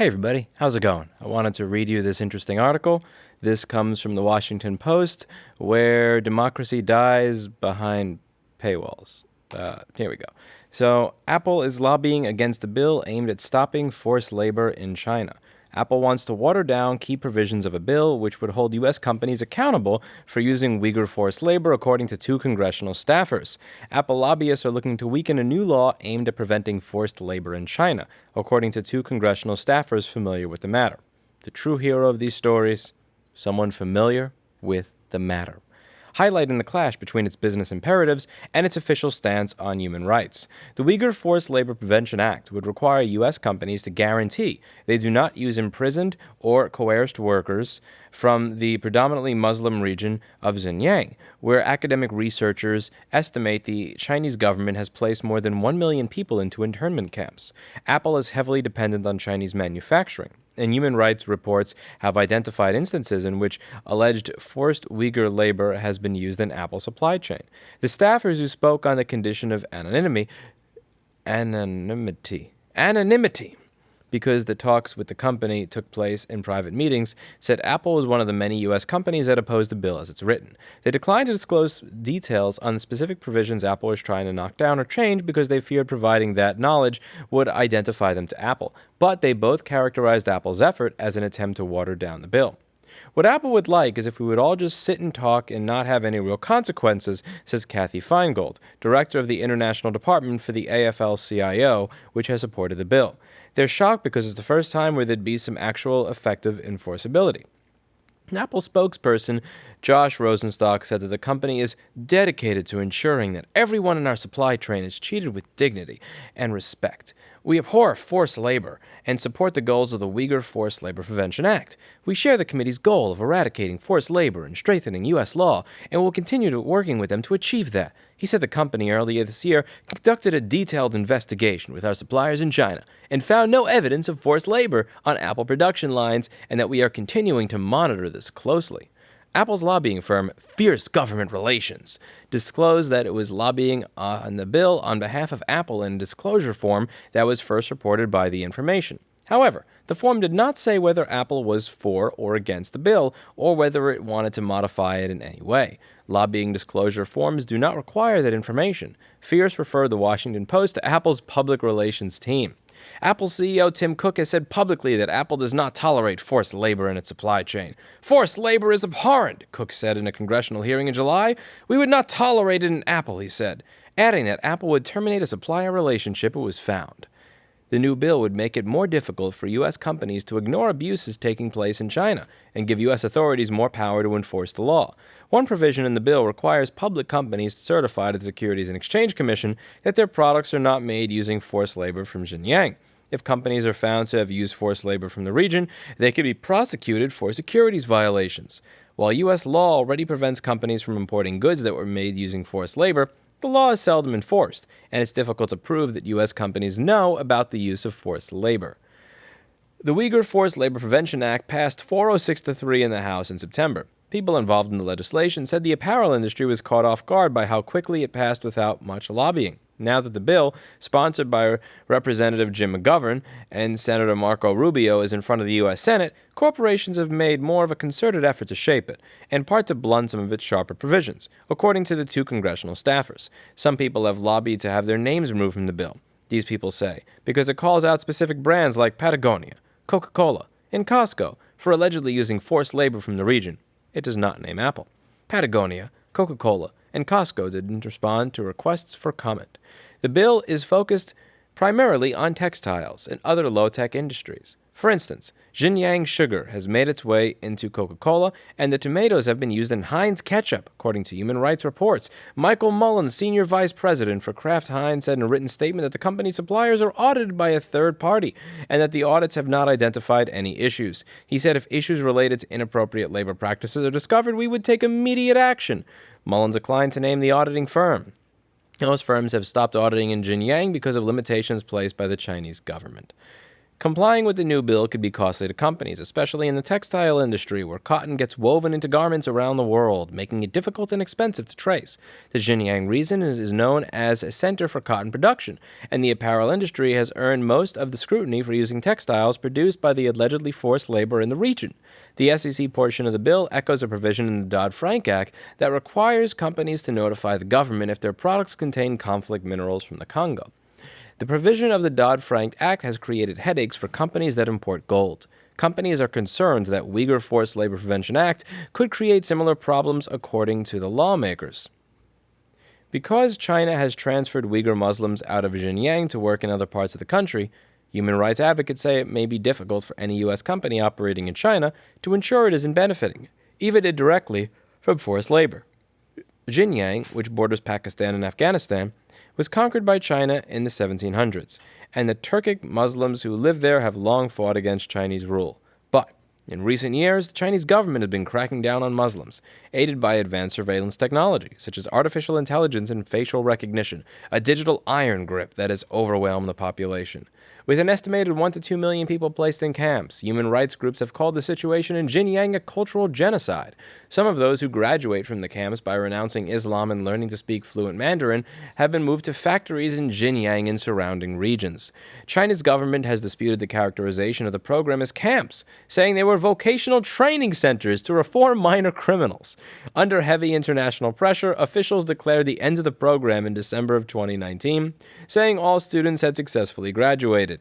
Hey everybody, how's it going? I wanted to read you this interesting article. This comes from the Washington Post, where democracy dies behind paywalls. Here we go. So, Apple is lobbying against a bill aimed at stopping forced labor in China. Apple wants to water down key provisions of a bill which would hold U.S. companies accountable for using Uyghur forced labor, according to two congressional staffers. Apple lobbyists are looking to weaken a new law aimed at preventing forced labor in China, according to two congressional staffers familiar with the matter. The true hero of these stories, someone familiar with the matter, highlighting the clash between its business imperatives and its official stance on human rights. The Uyghur Forced Labor Prevention Act would require U.S. companies to guarantee they do not use imprisoned or coerced workers from the predominantly Muslim region of Xinjiang, where academic researchers estimate the Chinese government has placed more than 1 million people into internment camps. Apple is heavily dependent on Chinese manufacturing, and human rights reports have identified instances in which alleged forced Uyghur labor has been used in Apple's supply chain. The staffers who spoke on the condition of anonymity, because the talks with the company took place in private meetings, said Apple was one of the many U.S. companies that opposed the bill as it's written. They declined to disclose details on the specific provisions Apple is trying to knock down or change because they feared providing that knowledge would identify them to Apple. But they both characterized Apple's effort as an attempt to water down the bill. What Apple would like is if we would all just sit and talk and not have any real consequences, says Kathy Feingold, director of the International Department for the AFL-CIO, which has supported the bill. They're shocked because it's the first time where there'd be some actual effective enforceability. An Apple spokesperson, Josh Rosenstock, said that the company is dedicated to ensuring that everyone in our supply chain is treated with dignity and respect. We abhor forced labor and support the goals of the Uyghur Forced Labor Prevention Act. We share the committee's goal of eradicating forced labor and strengthening U.S. law, and will continue working with them to achieve that. He said the company earlier this year conducted a detailed investigation with our suppliers in China and found no evidence of forced labor on Apple production lines, and that we are continuing to monitor this closely. Apple's lobbying firm, Fierce Government Relations, disclosed that it was lobbying on the bill on behalf of Apple in a disclosure form that was first reported by The Information. However, the form did not say whether Apple was for or against the bill, or whether it wanted to modify it in any way. Lobbying disclosure forms do not require that information. Fierce referred the Washington Post to Apple's public relations team. Apple CEO Tim Cook has said publicly that Apple does not tolerate forced labor in its supply chain. Forced labor is abhorrent, Cook said in a congressional hearing in July. We would not tolerate it in Apple, he said, adding that Apple would terminate a supplier relationship it was found. The new bill would make it more difficult for U.S. companies to ignore abuses taking place in China and give U.S. authorities more power to enforce the law. One provision in the bill requires public companies to certify to the Securities and Exchange Commission that their products are not made using forced labor from Xinjiang. If companies are found to have used forced labor from the region, they could be prosecuted for securities violations. While U.S. law already prevents companies from importing goods that were made using forced labor, the law is seldom enforced, and it's difficult to prove that U.S. companies know about the use of forced labor. The Uyghur Forced Labor Prevention Act passed 406-3 in the House in September. People involved in the legislation said the apparel industry was caught off guard by how quickly it passed without much lobbying. Now that the bill, sponsored by Representative Jim McGovern and Senator Marco Rubio, is in front of the U.S. Senate, corporations have made more of a concerted effort to shape it, in part to blunt some of its sharper provisions, according to the two congressional staffers. Some people have lobbied to have their names removed from the bill, these people say, because it calls out specific brands like Patagonia, Coca-Cola, and Costco for allegedly using forced labor from the region. It does not name Apple. Patagonia, Coca-Cola, and Costco didn't respond to requests for comment. The bill is focused primarily on textiles and other low-tech industries. For instance, Xinjiang sugar has made its way into Coca-Cola, and the tomatoes have been used in Heinz ketchup, according to Human Rights reports. Michael Mullins, senior vice president for Kraft Heinz, said in a written statement that the company's suppliers are audited by a third party, and that the audits have not identified any issues. He said if issues related to inappropriate labor practices are discovered, we would take immediate action. Mullins declined to name the auditing firm. Most firms have stopped auditing in Xinjiang because of limitations placed by the Chinese government. Complying with the new bill could be costly to companies, especially in the textile industry, where cotton gets woven into garments around the world, making it difficult and expensive to trace. The Xinjiang region is known as a center for cotton production, and the apparel industry has earned most of the scrutiny for using textiles produced by the allegedly forced labor in the region. The SEC portion of the bill echoes a provision in the Dodd-Frank Act that requires companies to notify the government if their products contain conflict minerals from the Congo. The provision of the Dodd-Frank Act has created headaches for companies that import gold. Companies are concerned that Uyghur Forced Labor Prevention Act could create similar problems, according to the lawmakers. Because China has transferred Uyghur Muslims out of Xinjiang to work in other parts of the country, human rights advocates say it may be difficult for any U.S. company operating in China to ensure it isn't benefiting, even indirectly, from forced labor. Xinjiang, which borders Pakistan and Afghanistan, was conquered by China in the 1700s, and the Turkic Muslims who live there have long fought against Chinese rule. But in recent years, the Chinese government has been cracking down on Muslims, aided by advanced surveillance technology, such as artificial intelligence and facial recognition, a digital iron grip that has overwhelmed the population. With an estimated 1 to 2 million people placed in camps, human rights groups have called the situation in Xinjiang a cultural genocide. Some of those who graduate from the camps by renouncing Islam and learning to speak fluent Mandarin have been moved to factories in Xinjiang and surrounding regions. China's government has disputed the characterization of the program as camps, saying they were vocational training centers to reform minor criminals. Under heavy international pressure, officials declared the end of the program in December of 2019, saying all students had successfully graduated.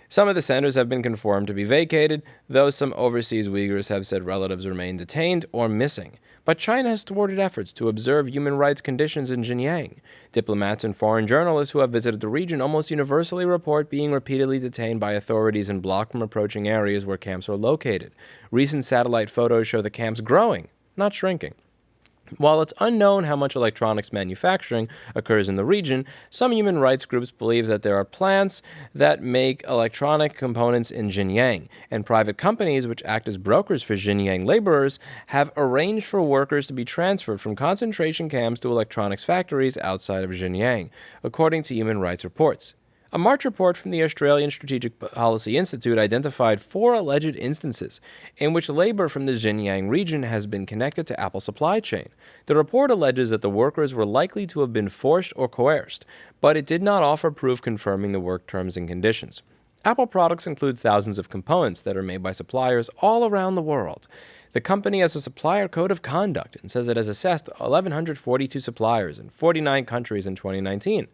Some of the centers have been confirmed to be vacated, though some overseas Uyghurs have said relatives remain detained or missing. But China has thwarted efforts to observe human rights conditions in Xinjiang. Diplomats and foreign journalists who have visited the region almost universally report being repeatedly detained by authorities and blocked from approaching areas where camps are located. Recent satellite photos show the camps growing, not shrinking. While it's unknown how much electronics manufacturing occurs in the region, some human rights groups believe that there are plants that make electronic components in Xinjiang, and private companies which act as brokers for Xinjiang laborers have arranged for workers to be transferred from concentration camps to electronics factories outside of Xinjiang, according to human rights reports. A March report from the Australian Strategic Policy Institute identified 4 alleged instances in which labor from the Xinjiang region has been connected to Apple's supply chain. The report alleges that the workers were likely to have been forced or coerced, but it did not offer proof confirming the work terms and conditions. Apple products include thousands of components that are made by suppliers all around the world. The company has a supplier code of conduct and says it has assessed 1,142 suppliers in 49 countries in 2019,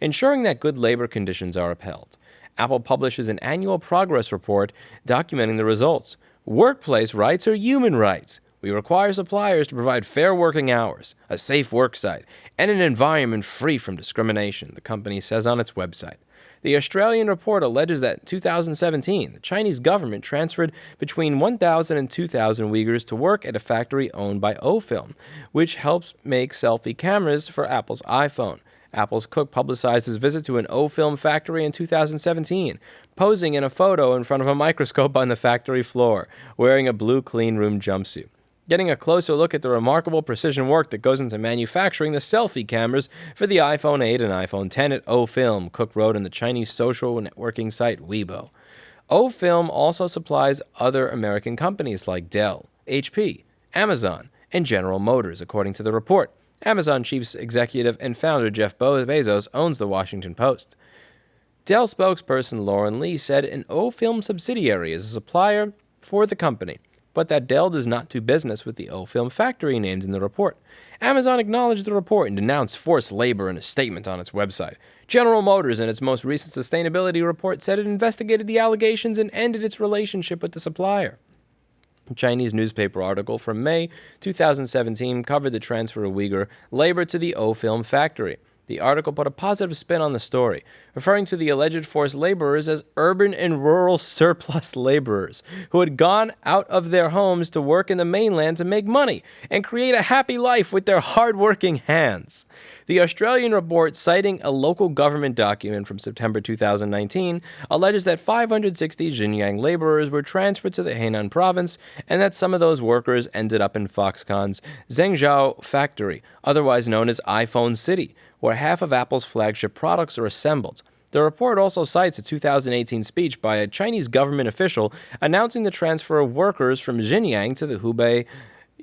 ensuring that good labor conditions are upheld. Apple publishes an annual progress report documenting the results. Workplace rights are human rights. We require suppliers to provide fair working hours, a safe work site, and an environment free from discrimination, the company says on its website. The Australian report alleges that in 2017, the Chinese government transferred between 1,000 and 2,000 Uyghurs to work at a factory owned by O-Film, which helps make selfie cameras for Apple's iPhone. Apple's cook publicized his visit to an O-Film factory in 2017, posing in a photo in front of a microscope on the factory floor, wearing a blue clean room jumpsuit. Getting a closer look at the remarkable precision work that goes into manufacturing the selfie cameras for the iPhone 8 and iPhone 10 at O-Film, Cook wrote in the Chinese social networking site Weibo. O-Film also supplies other American companies like Dell, HP, Amazon, and General Motors, according to the report. Amazon chief executive and founder Jeff Bezos owns the Washington Post. Dell spokesperson Lauren Lee said an O-Film subsidiary is a supplier for the company, but that Dell does not do business with the O-Film factory named in the report. Amazon acknowledged the report and denounced forced labor in a statement on its website. General Motors, in its most recent sustainability report, said it investigated the allegations and ended its relationship with the supplier. A Chinese newspaper article from May 2017 covered the transfer of Uyghur labor to the O-Film factory. The article put a positive spin on the story, referring to the alleged forced laborers as urban and rural surplus laborers who had gone out of their homes to work in the mainland to make money and create a happy life with their hard-working hands. The Australian report, citing a local government document from September 2019, alleges that 560 Xinjiang laborers were transferred to the Henan province and that some of those workers ended up in Foxconn's Zhengzhou factory, otherwise known as iPhone City, where half of Apple's flagship products are assembled. The report also cites a 2018 speech by a Chinese government official announcing the transfer of workers from Xinjiang to the Hubei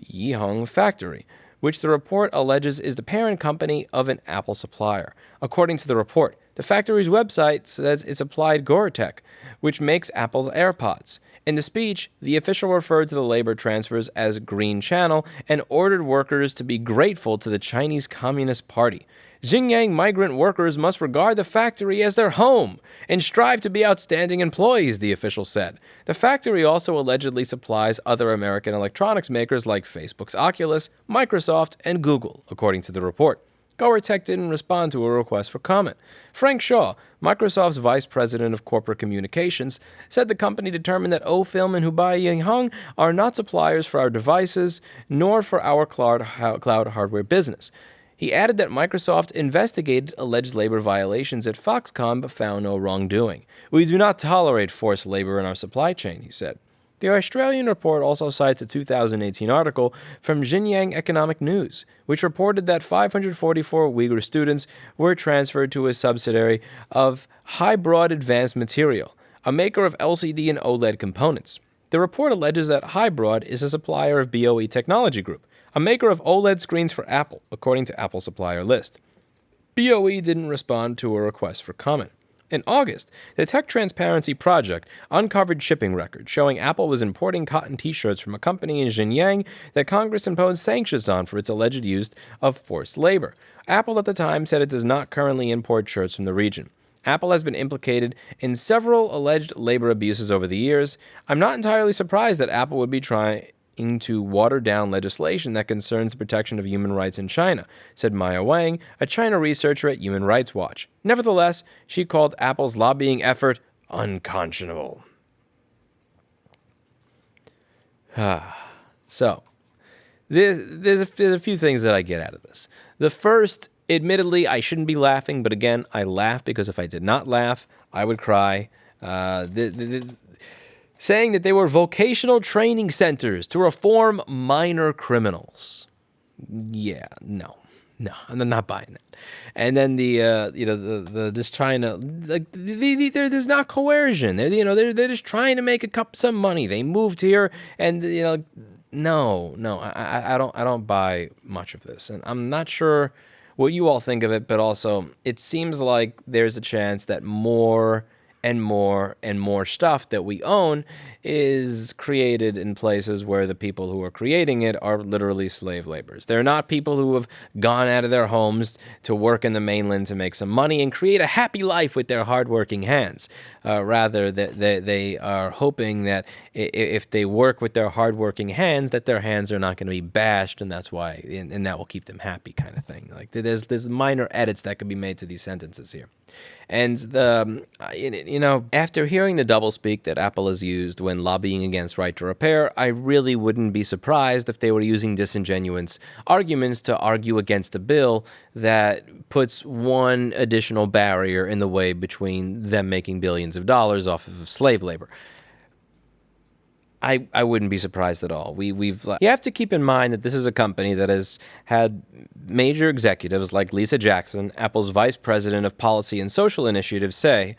Yihong factory, which the report alleges is the parent company of an Apple supplier. According to the report, the factory's website says it supplied Goretech, which makes Apple's AirPods. In the speech, the official referred to the labor transfers as Green Channel and ordered workers to be grateful to the Chinese Communist Party. Xinjiang migrant workers must regard the factory as their home and strive to be outstanding employees, the official said. The factory also allegedly supplies other American electronics makers like Facebook's Oculus, Microsoft, and Google, according to the report. Goretech didn't respond to a request for comment. Frank Shaw, Microsoft's vice president of corporate communications, said the company determined that O-Film and Hubei Yinghong are not suppliers for our devices, nor for our cloud hardware business. He added that Microsoft investigated alleged labor violations at Foxconn but found no wrongdoing. We do not tolerate forced labor in our supply chain, he said. The Australian report also cites a 2018 article from Xinjiang Economic News, which reported that 544 Uyghur students were transferred to a subsidiary of Hybrid Advanced Material, a maker of LCD and OLED components. The report alleges that Hybrid is a supplier of BOE Technology Group, a maker of OLED screens for Apple, according to Apple supplier list. BOE didn't respond to a request for comment. In August, the Tech Transparency Project uncovered shipping records showing Apple was importing cotton T-shirts from a company in Xinjiang that Congress imposed sanctions on for its alleged use of forced labor. Apple at the time said it does not currently import shirts from the region. Apple has been implicated in several alleged labor abuses over the years. I'm not entirely surprised that Apple would be trying to water down legislation that concerns the protection of human rights in China, said Maya Wang, a China researcher at Human Rights Watch. Nevertheless, she called Apple's lobbying effort unconscionable. So, there's a few things that I get out of this. The first, admittedly, I shouldn't be laughing, but again, I laugh because if I did not laugh, I would cry. Saying that they were vocational training centers to reform minor criminals. Yeah, no, I'm not buying that. And then the just trying to there's not coercion. They're just trying to make some money. They moved here, and no, I don't buy much of this, and I'm not sure what you all think of it, but also it seems like there's a chance that more and more stuff that we own is created in places where the people who are creating it are literally slave laborers. They're not people who have gone out of their homes to work in the mainland to make some money and create a happy life with their hardworking hands. Rather, they are hoping that if they work with their hardworking hands, that their hands are not going to be bashed, and that's why, and that will keep them happy, kind of thing. Like there's minor edits that could be made to these sentences here. And after hearing the doublespeak that Apple has used when lobbying against right to repair, I really wouldn't be surprised if they were using disingenuous arguments to argue against a bill that puts one additional barrier in the way between them making billions of dollars off of slave labor. I wouldn't be surprised at all. You have to keep in mind that this is a company that has had major executives like Lisa Jackson, Apple's vice president of policy and social initiatives, say,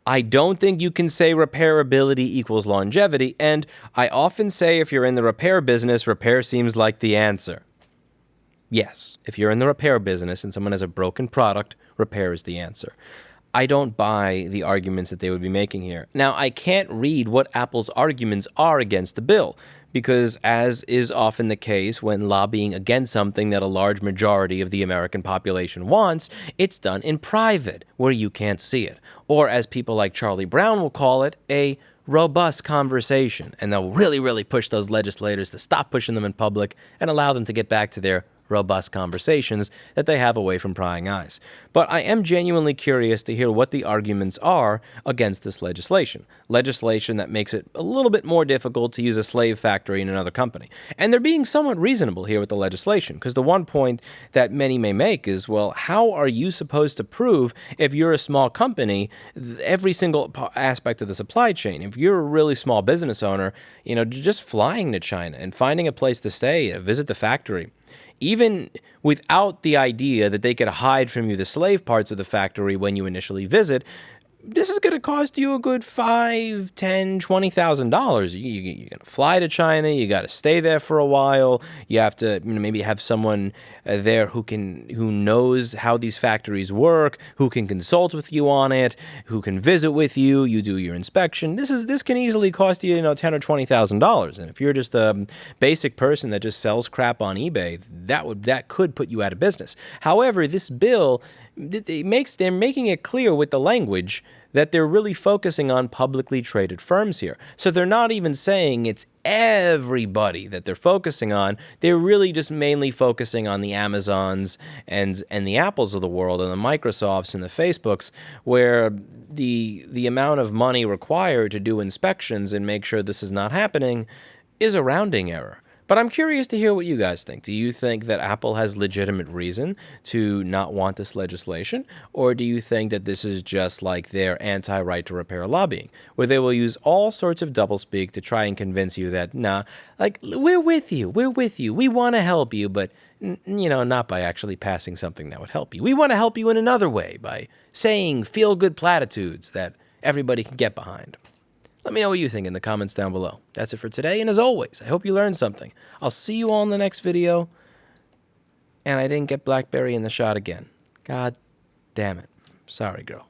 I don't think you can say repairability equals longevity, and I often say if you're in the repair business, repair seems like the answer. Yes, if you're in the repair business and someone has a broken product, repair is the answer. I don't buy the arguments that they would be making here. Now, I can't read what Apple's arguments are against the bill, because as is often the case when lobbying against something that a large majority of the American population wants, it's done in private, where you can't see it. Or as people like Charlie Brown will call it, a robust conversation. And they'll really, really push those legislators to stop pushing them in public and allow them to get back to their robust conversations that they have away from prying eyes. But I am genuinely curious to hear what the arguments are against this legislation that makes it a little bit more difficult to use a slave factory in another company. And they're being somewhat reasonable here with the legislation, because the one point that many may make is, well, how are you supposed to prove, if you're a small company, every single aspect of the supply chain? If you're a really small business owner, just flying to China and finding a place to stay, visit the factory, even without the idea that they could hide from you the slave parts of the factory when you initially visit, this is going to cost you a good $5, $10, $20,000. You're going to fly to China. You got to stay there for a while. You have to, maybe have someone there who knows how these factories work, who can consult with you on it, who can visit with you. You do your inspection. This can easily cost you, $10,000 or $20,000. And if you're just a basic person that just sells crap on eBay, that could put you out of business. However, this bill, they're making it clear with the language that they're really focusing on publicly traded firms here. So they're not even saying it's everybody that they're focusing on. They're really just mainly focusing on the Amazons and the Apples of the world and the Microsofts and the Facebooks, where the amount of money required to do inspections and make sure this is not happening is a rounding error. But I'm curious to hear what you guys think. Do you think that Apple has legitimate reason to not want this legislation? Or do you think that this is just like their anti-right to repair lobbying, where they will use all sorts of doublespeak to try and convince you that, nah, like, we're with you, we want to help you, but, not by actually passing something that would help you. We want to help you in another way, by saying feel-good platitudes that everybody can get behind. Let me know what you think in the comments down below. That's it for today, and as always, I hope you learned something. I'll see you all in the next video. And I didn't get BlackBerry in the shot again. God damn it. Sorry, girl.